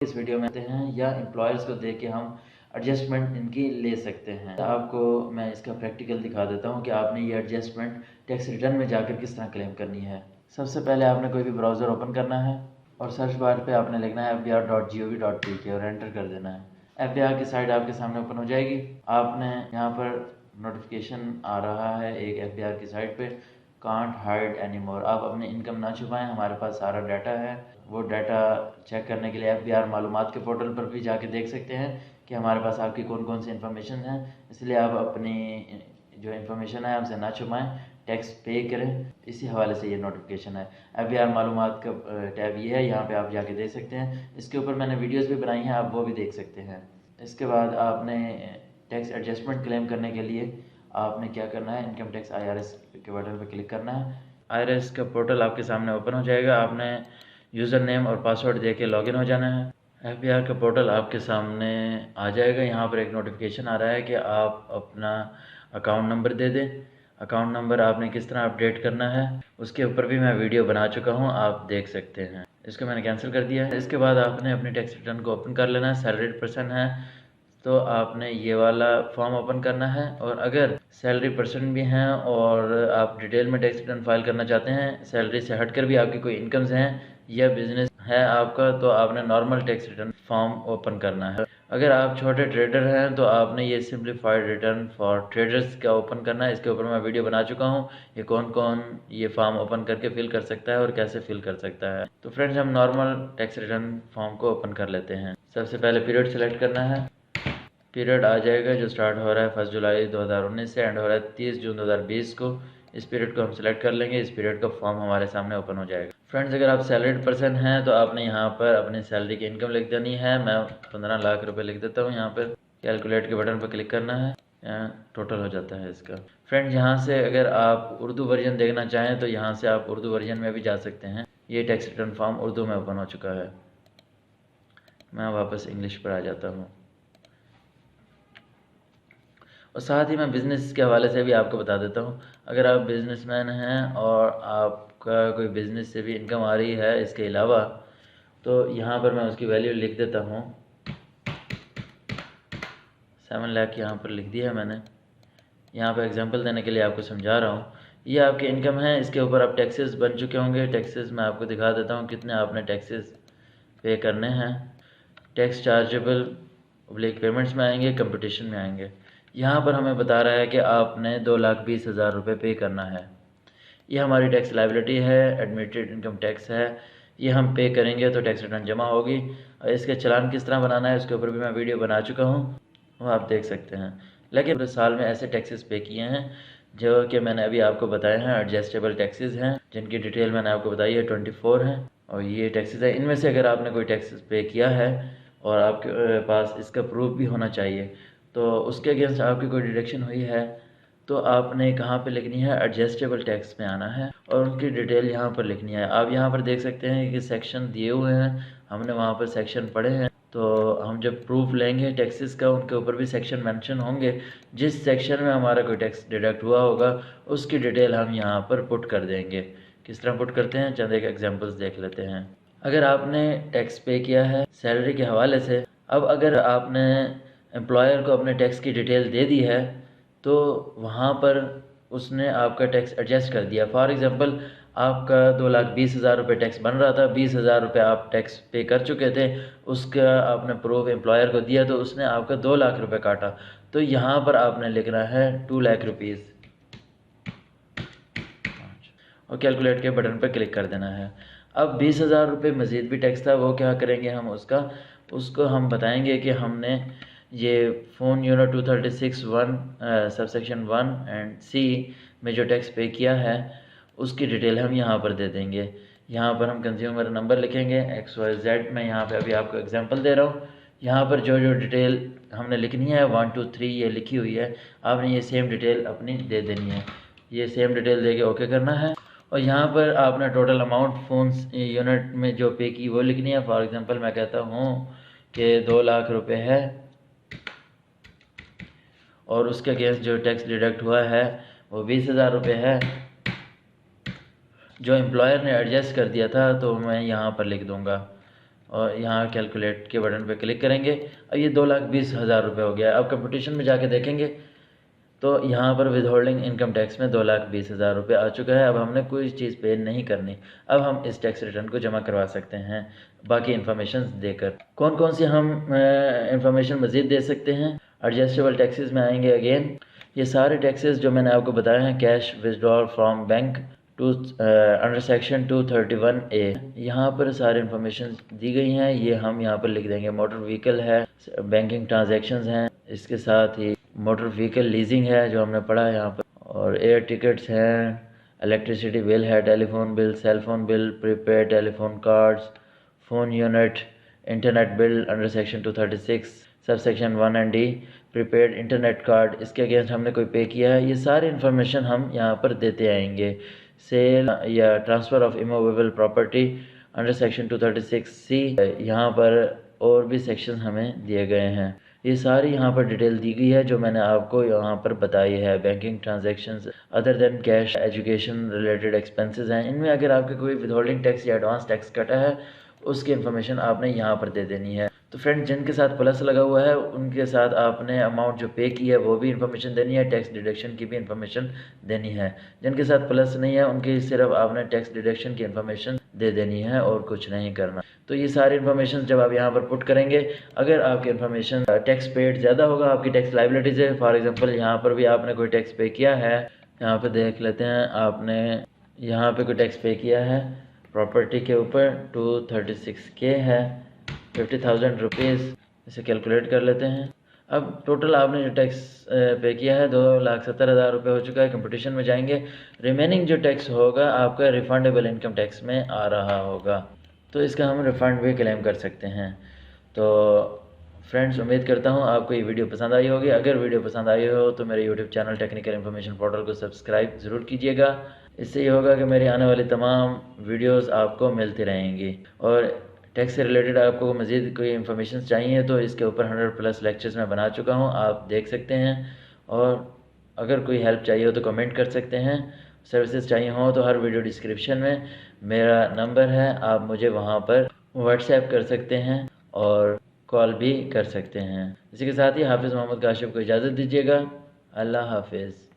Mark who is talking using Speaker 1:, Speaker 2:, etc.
Speaker 1: इस वीडियो में आते हैं या एम्प्लॉयर्स को देख के हम एडजस्टमेंट इनकी ले सकते हैं। तो आपको मैं इसका प्रैक्टिकल दिखा देता हूं कि आपने ये एडजस्टमेंट टैक्स रिटर्न में जाकर किस तरह क्लेम करनी है। सबसे पहले आपने कोई भी ब्राउज़र ओपन करना है और सर्च बार पे आपने लिखना है fbr.gov.pk और एंटर कर देना है। fbr की साइट आपके सामने ओपन हो जाएगी। आपने यहाँ पर नोटिफिकेशन आ रहा है एक fbr की साइट पे, कांट हाइड एनी मोर। आप अपनी इनकम ना छुपाएं, हमारे पास सारा डाटा है। वो डाटा चेक करने के लिए FBR मालूमात के पोर्टल पर भी जाके देख सकते हैं कि हमारे पास आपकी कौन कौन सी इन्फॉर्मेशन है। इसलिए आप अपनी जो इन्फॉर्मेशन है हमसे ना छुपाएं, टैक्स पे करें। इसी हवाले से ये नोटिफिकेशन है। FBR मालूमात का टैब ये है, यहाँ पे आप जाके देख सकते हैं। इसके ऊपर मैंने वीडियोस भी बनाई हैं, आप वो भी देख सकते हैं। इसके बाद आपने टैक्स एडजस्टमेंट क्लेम करने के लिए आपने क्या करना है, इनकम टैक्स IRS के बटन पर क्लिक करना है। IRS का पोर्टल आपके सामने ओपन हो जाएगा। आपने यूज़र नेम और पासवर्ड दे के लॉगिन हो जाना है। FBR का पोर्टल आपके सामने आ जाएगा। यहाँ पर एक नोटिफिकेशन आ रहा है कि आप अपना अकाउंट नंबर दे दें। अकाउंट नंबर आपने किस तरह अपडेट करना है उसके ऊपर भी मैं वीडियो बना चुका हूँ, आप देख सकते हैं। इसको मैंने कैंसिल कर दिया है। इसके बाद आपने अपनी टैक्स रिटर्न को ओपन कर लेना है। सैलरीड पर्सन है तो आपने ये वाला फॉर्म ओपन करना है, और अगर सैलरी पर्सन भी हैं और आप डिटेल में टैक्स रिटर्न फाइल करना चाहते हैं, सैलरी से हटकर भी आपकी कोई इनकम्स हैं या बिजनेस है आपका, तो आपने normal tax return form open करना है। अगर आप छोटे ट्रेडर हैं तो आपने ये सिंप्लीफाइड रिटर्न फॉर ट्रेडर्स का ओपन करना है। इसके ऊपर मैं वीडियो बना चुका हूँ, ये कौन कौन ये फॉर्म ओपन करके फिल कर सकता है और कैसे फिल कर सकता है। तो फ्रेंड्स, हम नॉर्मल टैक्स रिटर्न फॉर्म को ओपन कर लेते हैं। सबसे पहले पीरियड सेलेक्ट करना है। पीरियड आ जाएगा जो स्टार्ट हो रहा है 1 जुलाई 2019 से एंड हो रहा है 30 जून 2020 को। इस पीरियड को हम सिलेक्ट कर लेंगे। इस पीरियड का फॉर्म हमारे सामने ओपन हो जाएगा। फ्रेंड्स, अगर आप सैलरीड पर्सन हैं तो आपने यहाँ पर अपनी सैलरी की इनकम लिख देनी है। मैं 15 लाख रुपए लिख देता हूँ। यहाँ पर कैलकुलेट के बटन पर क्लिक करना है, टोटल हो जाता है इसका। फ्रेंड्स, यहाँ से अगर आप उर्दू वर्जन देखना चाहें तो यहाँ से आप उर्दू वर्जन में भी जा सकते हैं। ये टैक्स रिटर्न फॉर्म उर्दू में ओपन हो चुका है। मैं वापस इंग्लिश पर आ जाता हूँ और साथ ही मैं बिज़नेस के हवाले से भी आपको बता देता हूँ। अगर आप बिज़नेसमैन हैं और आपका कोई बिज़नेस से भी इनकम आ रही है इसके अलावा, तो यहाँ पर मैं उसकी वैल्यू लिख देता हूँ। 7 लाख यहाँ पर लिख दिया है मैंने। यहाँ पर एग्जांपल देने के लिए आपको समझा रहा हूँ। ये आपकी इनकम है, इसके ऊपर आप टैक्सेस बन चुके होंगे। टैक्सेस मैं आपको दिखा देता हूँ कितने आपने टैक्सेस पे करने हैं। टैक्स चार्जेबल ब्लैक पेमेंट्स में आएंगे, कंपटीशन में आएंगे। यहाँ पर हमें बता रहा है कि आपने 2,20,000 रुपये पे करना है। ये हमारी टैक्स लायबिलिटी है, एडमिटेड इनकम टैक्स है। ये हम पे करेंगे तो टैक्स रिटर्न जमा होगी। और इसके चालान किस तरह बनाना है उसके ऊपर भी मैं वीडियो बना चुका हूँ, वो आप देख सकते हैं। लेकिन पूरे साल में ऐसे टैक्सेस पे किए हैं जो कि मैंने अभी आपको बताए हैं, एडजस्टेबल टैक्सेस हैं, जिनकी डिटेल मैंने आपको बताई है 24 हैं। और ये टैक्सेस है, इनमें से अगर आपने कोई टैक्सेस पे किया है और आपके पास इसका प्रूफ भी होना चाहिए, तो उसके अगेंस्ट आपकी कोई डिडक्शन हुई है तो आपने कहाँ पे लिखनी है, एडजस्टेबल टैक्स में आना है और उनकी डिटेल यहाँ पर लिखनी है। आप यहाँ पर देख सकते हैं कि सेक्शन दिए हुए हैं, हमने वहाँ पर सेक्शन पढ़े हैं। तो हम जब प्रूफ लेंगे टैक्सेस का, उनके ऊपर भी सेक्शन मेंशन होंगे। जिस सेक्शन में हमारा कोई टैक्स डिडक्ट हुआ होगा उसकी डिटेल हम यहाँ पर पुट कर देंगे। किस तरह पुट करते हैं, चंद एक एग्जांपल्स देख लेते हैं। अगर आपने टैक्स पे किया है सैलरी के हवाले से, अब अगर आपने एम्प्लॉयर को अपने टैक्स की डिटेल दे दी है तो वहाँ पर उसने आपका टैक्स एडजस्ट कर दिया। फॉर एग्ज़ाम्पल, आपका 2,20,000 रुपये टैक्स बन रहा था, 20,000 रुपये आप टैक्स पे कर चुके थे, उसका आपने प्रूफ एम्प्लॉयर को दिया तो उसने आपका 2 लाख रुपये काटा। तो यहाँ पर आपने लिखना है 2 लाख रुपीज़ और कैलकुलेट के बटन पर क्लिक कर देना है। अब 20,000 रुपये मज़ीद भी टैक्स था, वो क्या करेंगे हम उसको हम बताएंगे कि हमने ये phone unit 236(1) subsection 1 and C में जो टैक्स पे किया है उसकी डिटेल हम यहाँ पर दे देंगे। यहाँ पर हम कंज्यूमर नंबर लिखेंगे XYZ। मैं यहाँ पे अभी आपको एग्जांपल दे रहा हूँ। यहाँ पर जो जो डिटेल हमने लिखनी है 1 2 3 ये लिखी हुई है, आपने ये सेम डिटेल अपनी दे देनी है। ये सेम डिटेल दे के ओके करना है। और यहाँ पर आपने टोटल अमाउंट फ़ोन्स यूनिट में जो पे की वो लिखनी है। फॉर एग्ज़ाम्पल मैं कहता हूँ कि 2 लाख रुपए है और उसके अगेंस्ट जो टैक्स डिडक्ट हुआ है वो 20,000 रुपये है, जो एम्प्लॉयर ने एडजस्ट कर दिया था, तो मैं यहाँ पर लिख दूँगा और यहाँ कैलकुलेट के बटन पे क्लिक करेंगे और ये 2,20,000 रुपये हो गया। अब कंपटीशन में जाके देखेंगे तो यहाँ पर विदहोल्डिंग इनकम टैक्स में 2,20,000 रुपये आ चुका है। अब हमने कोई चीज़ पे नहीं करनी। अब हम इस टैक्स रिटर्न को जमा करवा सकते हैं बाकी इन्फॉर्मेशन देकर। कौन कौन सी हम इंफॉर्मेशन मज़ीद दे सकते हैं? एडजस्टेबल टैक्सेस में आएंगे अगेन। ये सारे टैक्सेस जो मैंने आपको बताए हैं, cash withdrawal from bank to under section 231A, यहाँ पर सारी इन्फॉर्मेशन दी गई हैं। ये हम यहाँ पर लिख देंगे। मोटर व्हीकल है, बैंकिंग ट्रांजैक्शंस हैं, इसके साथ ही मोटर व्हीकल लीजिंग है जो हमने पढ़ा है यहाँ पर, और एयर टिकट्स हैं, इलेक्ट्रिसिटी बिल है, telephone bill, cellphone bill, prepaid telephone cards, phone unit, internet bill under section 236 sub section 1 and D, prepaid internet card, इसके अगेंस्ट हमने कोई पे किया है। ये सारी इन्फॉर्मेशन हम यहाँ पर देते आएंगे। सेल या transfer of immovable property under section 236C, यहाँ पर और भी सेक्शन हमें दिए गए हैं। ये सारी यहाँ पर डिटेल दी गई है जो मैंने आपको यहाँ पर बताई है। Banking transactions other than cash, education related expenses हैं, इनमें अगर आपके कोई विदहोल्डिंग टैक्स या एडवांस टैक्स कटा है उसकी इन्फॉर्मेशन आपने यहाँ पर दे देनी है। तो फ्रेंड, जिनके साथ प्लस लगा हुआ है उनके साथ आपने अमाउंट जो पे की है वो भी इन्फॉर्मेशन देनी है, टैक्स डिडक्शन की भी इन्फॉर्मेशन देनी है। जिनके साथ प्लस नहीं है उनकी सिर्फ आपने टैक्स डिडक्शन की इन्फॉर्मेशन दे देनी है और कुछ नहीं करना। तो ये सारी इन्फॉर्मेशन जब आप यहाँ पर पुट करेंगे, अगर आपकी इन्फॉर्मेशन टैक्स पेड ज़्यादा होगा, आपकी टैक्स लाइबिलिटी से, फॉर एग्जांपल यहाँ पर भी आपने कोई टैक्स पे किया है, यहाँ पर देख लेते हैं, आपने यहाँ पे कोई टैक्स पे किया है प्रॉपर्टी के ऊपर 236K है, 50,000 रुपीज़, इसे कैलकुलेट कर लेते हैं। अब टोटल आपने जो टैक्स पे किया है 2,70,000 रुपये हो चुका है। कंपटीशन में जाएंगे, रिमेनिंग जो टैक्स होगा आपका रिफंडेबल इनकम टैक्स में आ रहा होगा, तो इसका हम रिफ़ंड भी क्लेम कर सकते हैं। तो फ्रेंड्स, उम्मीद करता हूँ आपको ये वीडियो पसंद आई होगी। अगर वीडियो पसंद आई हो तो मेरे YouTube channel technical information portal को सब्सक्राइब ज़रूर कीजिएगा। इससे ये होगा कि मेरी आने वाली तमाम वीडियोस आपको मिलती रहेंगी। और टैक्स से रिलेटेड आपको मज़ीद कोई इन्फॉर्मेशन चाहिए तो इसके ऊपर 100+ लेक्चर्स मैं बना चुका हूँ, आप देख सकते हैं। और अगर कोई हेल्प चाहिए हो तो कमेंट कर सकते हैं। सर्विसेज चाहिए हो तो हर वीडियो डिस्क्रिप्शन में मेरा नंबर है, आप मुझे वहाँ पर व्हाट्सएप कर सकते हैं और कॉल भी कर सकते हैं। इसी के साथ ही हाफिज़ मोहम्मद काशिफ को इजाज़त दीजिएगा। अल्लाह हाफिज़।